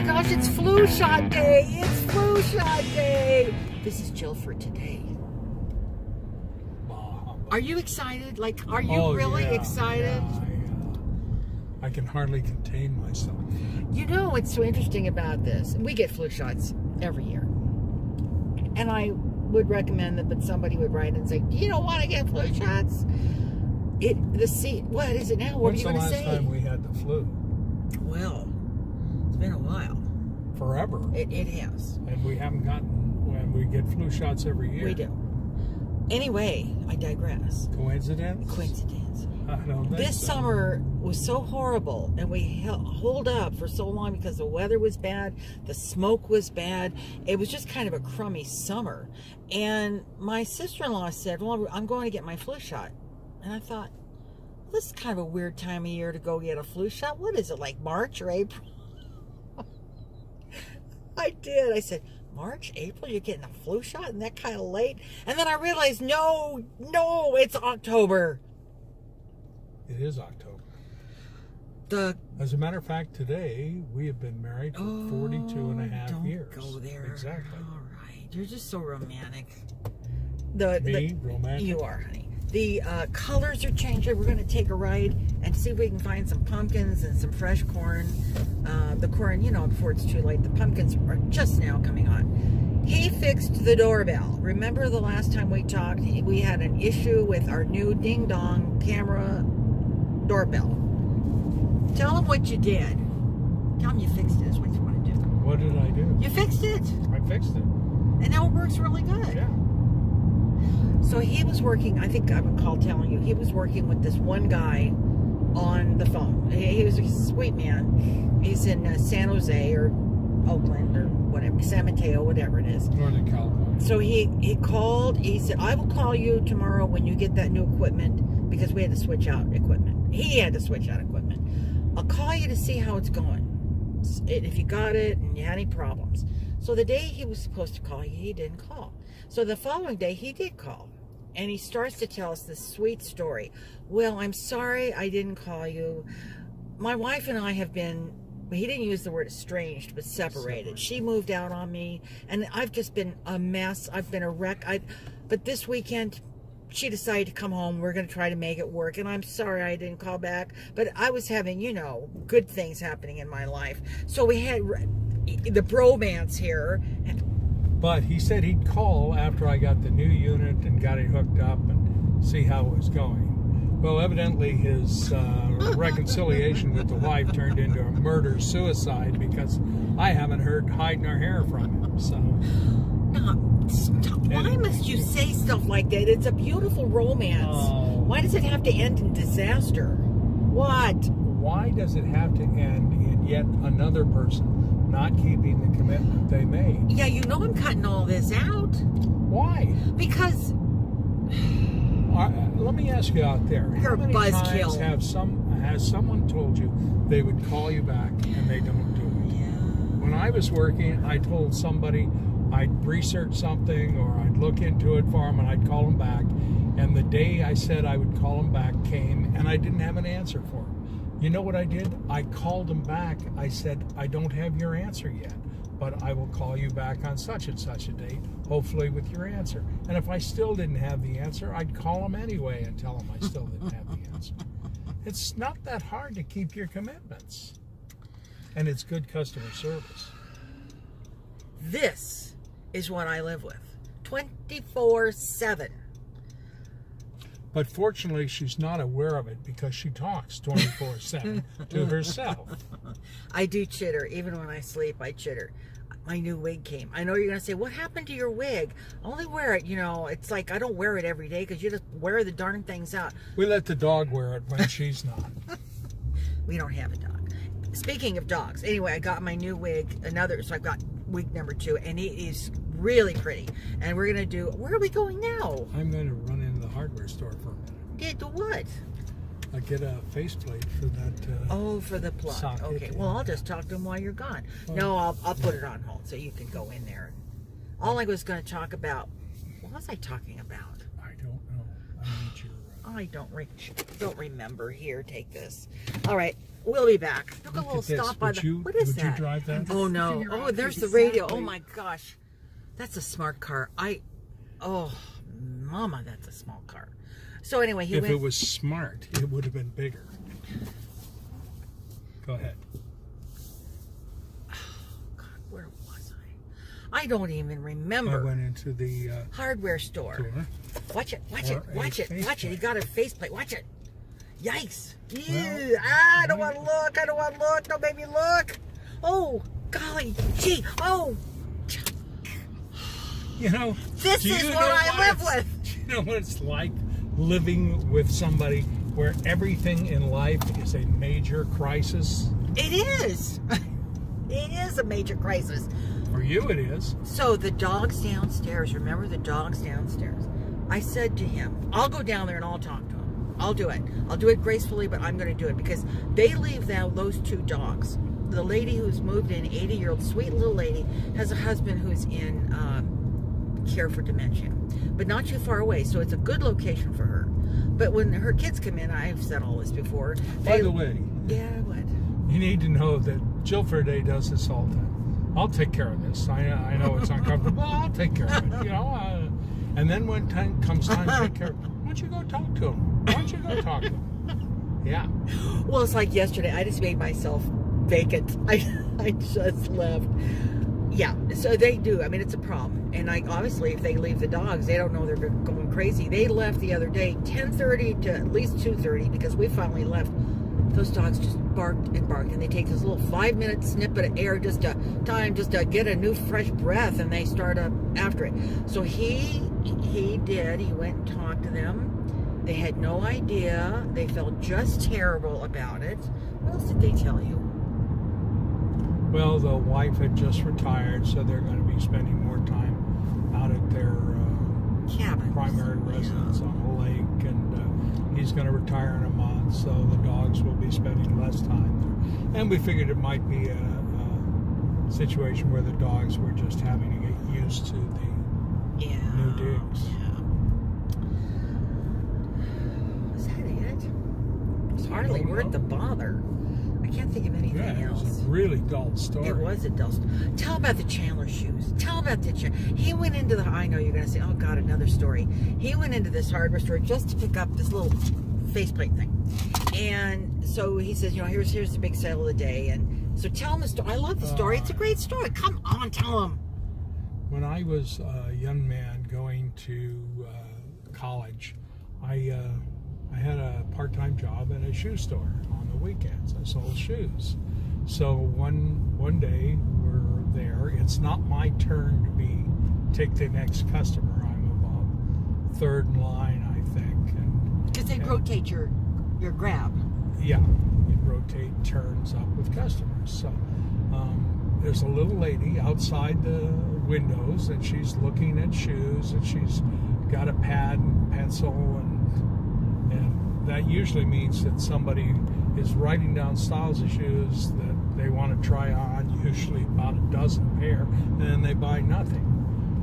my gosh, it's flu shot day. It's flu shot day. This is Jill for today. Are you excited? Like, are you really excited? Yeah, I can hardly contain myself. You know what's so interesting about this? We get flu shots every year. And I would recommend that, but somebody would write and say, you don't want to get flu shots? What is it now? What are you going to say? When's the last time we had the flu? Well, it's been a while. Forever. It has. And we haven't gotten, we get flu shots every year. We do. Anyway, I digress. Coincidence? Coincidence. I don't think This so. summer was so horrible, and we holed up for so long because the weather was bad, the smoke was bad. It was just kind of a crummy summer. And my sister-in-law said, well, I'm going to get my flu shot. And I thought, well, this is kind of a weird time of year to go get a flu shot. What is it, like March or April? I did. I said, March, April, you're getting a flu shot and that kind of late? And then I realized, no, it's October. It is October. The As a matter of fact, today we have been married for 42 and a half years. Don't go there. Exactly. All right. You're just so romantic. Me? Romantic? You are, honey. The colors are changing. We're going to take a ride and see if we can find some pumpkins and some fresh corn. The corn, before it's too late. The pumpkins are just now coming on. He fixed the doorbell. Remember the last time we talked, we had an issue with our new ding-dong camera doorbell. Tell him what you did. Tell him you fixed it is what you want to do. What did I do? You fixed it. I fixed it. And now it works really good. Yeah. So he was working, I think I recall telling you, he was working with this one guy on the phone. He was a sweet man. He's in San Jose or Oakland or whatever, San Mateo, whatever it is. Northern California. So he called, he said, I will call you tomorrow when you get that new equipment, because we had to switch out equipment. He had to switch out equipment. I'll call you to see how it's going, if you got it and you had any problems. So the day he was supposed to call, he didn't call. So the following day, he did call. And he starts to tell us this sweet story. Well, I'm sorry I didn't call you. My wife and I have been, he didn't use the word estranged, but separated. She moved out on me, and I've just been a mess. I've been a wreck. But this weekend, she decided to come home. We're going to try to make it work. And I'm sorry I didn't call back. But I was having, good things happening in my life. So we had the bromance here. But he said he'd call after I got the new unit and got it hooked up and see how it was going. Well, evidently his reconciliation with the wife turned into a murder-suicide because I haven't heard hide nor hair from him. So, Stop. Why must you say stuff like that? It's a beautiful romance. Oh. Why does it have to end in disaster? What? Why does it have to end in yet another person not keeping the commitment they made? Yeah, I'm cutting all this out. Why? Because let me ask you out there. You're how many a buzzkill. times has someone told you they would call you back and they don't do it? Yeah. When I was working, I told somebody I'd research something or I'd look into it for them and I'd call them back. And the day I said I would call them back came and I didn't have an answer for them. You know what I did? I called them back. I said, I don't have your answer yet, but I will call you back on such and such a date, hopefully with your answer. And if I still didn't have the answer, I'd call them anyway and tell them I still didn't have the answer. It's not that hard to keep your commitments. And it's good customer service. This is what I live with. 24/7. But fortunately, she's not aware of it because she talks 24/7 to herself. I do chitter. Even when I sleep, I chitter. My new wig came. I know you're going to say, what happened to your wig? I only wear it, it's like I don't wear it every day because you just wear the darn things out. We let the dog wear it when she's not. We don't have a dog. Speaking of dogs, anyway, I got my new wig, so I've got wig number 2, and it is really pretty. And we're going to where are we going now? I'm going to run into the hardware store for a minute. Yeah, do what? I get a faceplate for that. For the plug. Socket, okay, well, I'll just talk to him while you're gone. Oh. No, I'll put it on hold so you can go in there. All I was going to talk about, what was I talking about? I don't know. I need your I don't remember. Here, take this. All right, we'll be back. Took a little stop by the. What is that? Would you drive that? Oh no! Oh, there's the radio. Oh my gosh, that's a smart car. Oh, mama, that's a small car. So anyway, if it was smart, it would have been bigger. Go ahead. Oh God, where was I don't even remember. I went into the hardware store. Watch it, watch it, watch it, watch it. He got a faceplate. Watch it. Yikes. Well, I don't want to look. I don't want to look. Don't make me look. Oh, golly. Gee. Oh. You know, this is what I live with. Do you know what it's like living with somebody where everything in life is a major crisis? It is. It is a major crisis. For you, it is. So the dog's downstairs. Remember the dog's downstairs? I said to him, I'll go down there and I'll talk to him. I'll do it. I'll do it gracefully, but I'm going to do it because they leave now those two dogs. The lady who's moved in, 80-year-old sweet little lady, has a husband who's in care for dementia, but not too far away. So it's a good location for her. But when her kids come in, I've said all this before. By the way, yeah, what? You need to know that Jill Ferday does this all the time. I'll take care of this. I know it's uncomfortable. I'll take care of it. You know. And then when comes time to take care of it, why don't you go talk to him? Why don't you go talk to him? Yeah. Well, it's like yesterday. I just made myself vacant. I just left. Yeah, so they do. I mean, it's a problem. And obviously, if they leave the dogs, they don't know they're going crazy. They left the other day, 10:30 to at least 2:30, because we finally left. Those dogs just barked and barked, and they take this little 5-minute snippet of air just to get a new fresh breath, and they start up after it. So he went and talked to them. They had no idea. They felt just terrible about it. What else did they tell you? Well, the wife had just retired, so they're going to be spending more time out at their cabin, primary residence on the lake, and he's going to retire in a month, so the dogs will be spending less time there. And we figured it might be a situation where the dogs were just having to get used to the new digs. Yeah. Is that it? It's hardly worth the bother. I can't think of anything else. It was a really dull story. It was a dull story. Tell about the Chandler shoes. Tell about the He went into the, I know you're going to say, oh God, another story. He went into this hardware store just to pick up this little faceplate thing. And so he says, you know, here's the big sale of the day. And so tell him the story. I love the story. It's a great story. Come on, tell him. When I was a young man going to college, I had a part-time job at a shoe store on the weekends. I sold shoes. So one day we're there. It's not my turn to take the next customer. I'm about third in line, I think. Because they rotate your grab. Yeah, you rotate turns up with customers. So there's a little lady outside the windows, and she's looking at shoes, and she's got a pad and pencil, and that usually means that somebody is writing down styles of shoes that they want to try on, usually about a dozen pair, and then they buy nothing.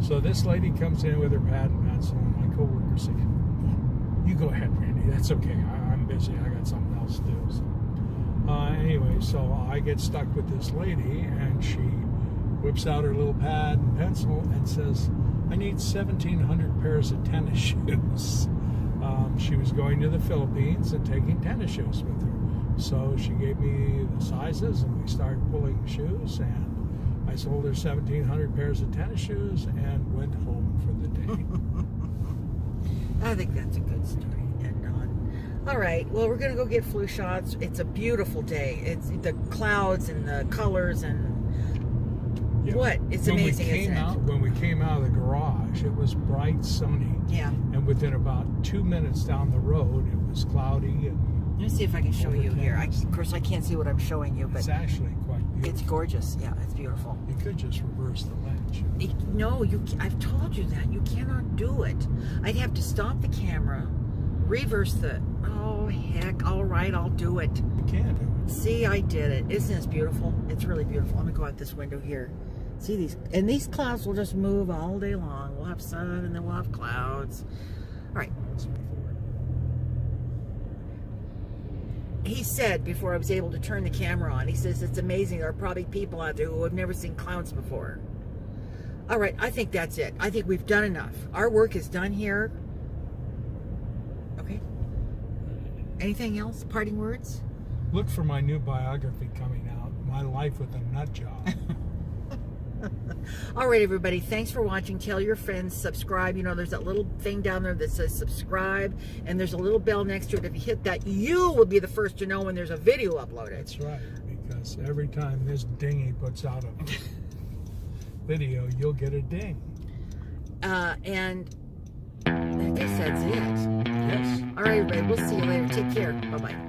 So this lady comes in with her pad and pencil, and my coworker says, you go ahead, Randy, that's okay, I'm busy, I got something else to do. So, anyway, so I get stuck with this lady, and she whips out her little pad and pencil and says, I need 1,700 pairs of tennis shoes. She was going to the Philippines and taking tennis shoes with her. So she gave me the sizes, and we started pulling shoes, and I sold her 1,700 pairs of tennis shoes and went home for the day. I think that's a good story. All right, well, we're going to go get flu shots. It's a beautiful day. It's the clouds and the colors and what? It's amazing, isn't it? When we came out of the garage, it was bright, sunny. Yeah. And within about 2 minutes down the road, it was cloudy. And let me see if I can show you here. Of course, I can't see what I'm showing you, but it's actually quite beautiful. It's gorgeous. Yeah, it's beautiful. You could just reverse the lens. No, I've told you that. You cannot do it. I'd have to stop the camera, reverse the... Oh, heck. All right, I'll do it. You can do it. See, I did it. Isn't this beautiful? It's really beautiful. I'm going to go out this window here. See these? And these clouds will just move all day long. We'll have sun, and then we'll have clouds. All right. he said before I was able to turn the camera on, he says, it's amazing. There are probably people out there who have never seen clowns before. All right, I think that's it. I think we've done enough. Our work is done here. Okay. Anything else? Parting words? Look for my new biography coming out, My Life with a Nut Job. All right, everybody. Thanks for watching. Tell your friends. Subscribe. You know, there's that little thing down there that says subscribe, and there's a little bell next to it. If you hit that, you will be the first to know when there's a video uploaded. That's right, because every time this dingy puts out a video, you'll get a ding. And I guess that's it. Yes. All right, everybody. We'll see you later. Take care. Bye-bye.